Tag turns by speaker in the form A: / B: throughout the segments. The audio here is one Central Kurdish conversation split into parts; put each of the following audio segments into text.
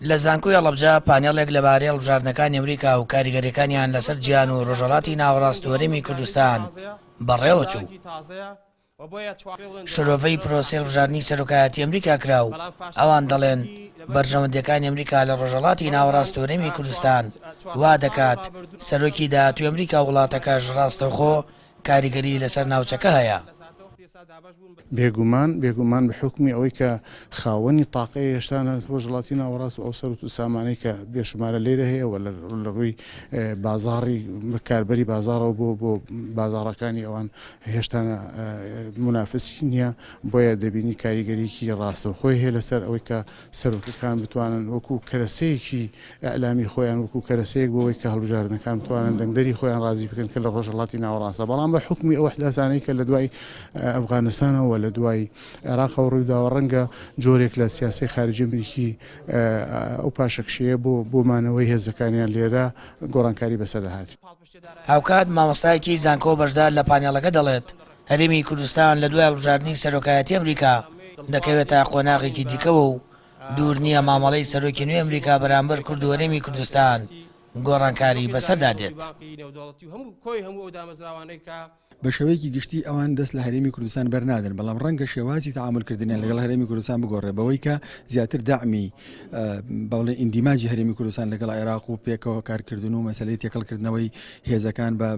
A: لە زانکۆی هەڵەبجە پانێڵێک لەبارەی هەڵبژاردنەکانی ئەمریکا و کاریگەریەکانیان لەسەر گیان و ڕۆژهەڵاتی ناوەڕاستوەرەمی کوردستان بەڕێوە چوو. شرۆڤەی پرۆسی هەڵبژاردننی سەرۆکایەتی ئەمریکا کرا و ئەوان دەڵێن بەرژەوەندەکانی ئەمریکا لە ڕۆژهەڵاتی ناوەڕاستوەرەمی کوردستان وا دەکات سەرۆکی داهاتووی ئەمریکا وڵاتەکەش ڕاستەوخۆ کاریگەری لەسەر ناوچەکە هەیە.
B: بێگومان بە حکمی ئەوەی کە خاوەنی تاقەیە هێشتانە ڕۆژهەڵاتی ناوەڕاست و ئەو سەرۆت و سامانەی کە بێشمارە لێرە هەیە و لە ڕووی بازاڕی کاربەری بازاڕەوە بۆ بازاڕەکانی ئەوان هێشتانە منافسی نییە، بۆیە دەبینی کاریگەریکی ڕاستەوخۆی هەیە لەسەر ئەوەی کە سەرۆکەکان بتوانن وەکو کەرەسەیەکی ئەعلامی خۆیان وەکو کەرەسەیەک بۆەوەی کە هەڵبژاردنەکان بتوانن دەنگدەری خۆیان ڕازی بکەن کە لە ڕۆژهەڵاتی ناوەڕاستە، بەڵام بە حکمی ئەو ئەحداسانەی کە لە دوای ئەفغانستانەوە لە دوای عێراقەوە ڕوویداوە ڕەنگە جۆرێک لە سیاسی خارجی ئەمریکی ئەو پاشەکشەیە بۆ مانەوەی هێزەکانیان لێرە گۆڕانکاری بەسەردەهات.
A: هاوکات مامۆستایەکی زانکۆ بەشدار لە پانێڵەکە دەڵێت هەرێمی کوردستان لە دوای هەڵبژاردننی سەرۆکایەتی ئەمریکا دەکەوێتە قۆناغێکی دیکەوە و دوور نییە مامەڵەی سەرۆکی نوێی ئەمریکا بەرامبەر کورد و هەرێمی کوردستان گۆڕانکاری بەسەردا دێت.
C: بە شێوەیەکی گشتی ئەوان دەست لە هەرێمی کوردستان بەرنادن، بەڵام ڕەنگە شێوازی تەعاملکردنیان لەگەڵ هەرێمی کوردستان بگۆڕێ بەوەی کە زیاتر داعمی بەڵێ ئیندیماجی هەرێمی کوردستان لەگەڵ عێراق و پێکەوە کارکردن و مەسەلەی تێکەڵکردنەوەی هێزەکان بە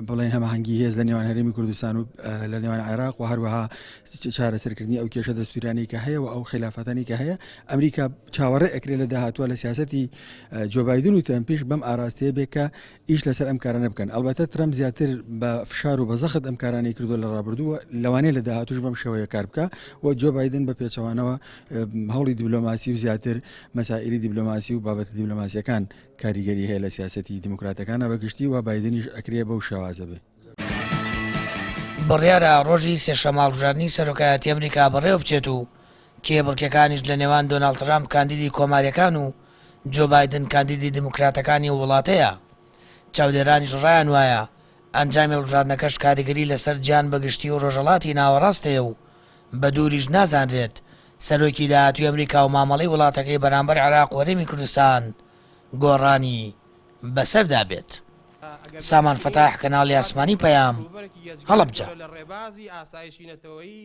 C: بڵێن هەماهەنگی هێز لە نێوان هەرێمی کوردستان و لە نێوان عێراق و هەروەها چارەسەرکردنی ئەو کێشە دەستوریانەی کە هەیە و ئەو خلافەتانی کە هەیە ئەمریکا چاوەڕێ ئەکرێت لە داهاتووە لە سیاسەتی جۆ بایدن و ترامپیش بەم ئاراستەیە بێت کە ئیش لەسەر ئەم کارانە بکەن. ئەلبەتە ترامپ زیاتر بە فشار و بەزەخت ئەم کارانەی کردو لە ڕابردووە لەوانەیە لە داهاتووش بەم شێوەیە کار بکە و جۆ بایدن بە پێچەوانەوە هەوڵی دیبلۆماسی و زیاتر مەسائلی دیبلۆماسی و بابەتە دیبلۆماسیەکان کاریگەری هەیە لە سیاسەتی دیموکراتەکانە بەگشتی و بایدنیش ئەکرێ بەو شێوازە بێ.
A: بڕیارە ڕۆژی سێشەمە هەڵبژاردننی سەرۆکایەتی ئەمریکا بەڕێوە بچێت و کێبڕکەکانیش لە نێوان دۆناڵد ترامپ کاندیدی کۆماریەکان و جۆ بایدن کاندیدی دیموکراتەکانی وڵاتەیە. چاودێرانیش ڕایان وایە ئەنجامی هەڵبژاردنەکەش کاریگەری لەسەر گیان بەگشتی و ڕۆژهەڵاتی ناوەڕاستەیە و بە دووریش نازانرێت سەرۆکی داهاتووی ئەمریکا و مامەڵەی وڵاتەکەی بەرامبەر عێراق و هەرێمی کوردستان گۆڕانی بەسەردا بێت. سامان فەتاح، کەناڵی ئاسمانی پەیام، هەڵەبجە.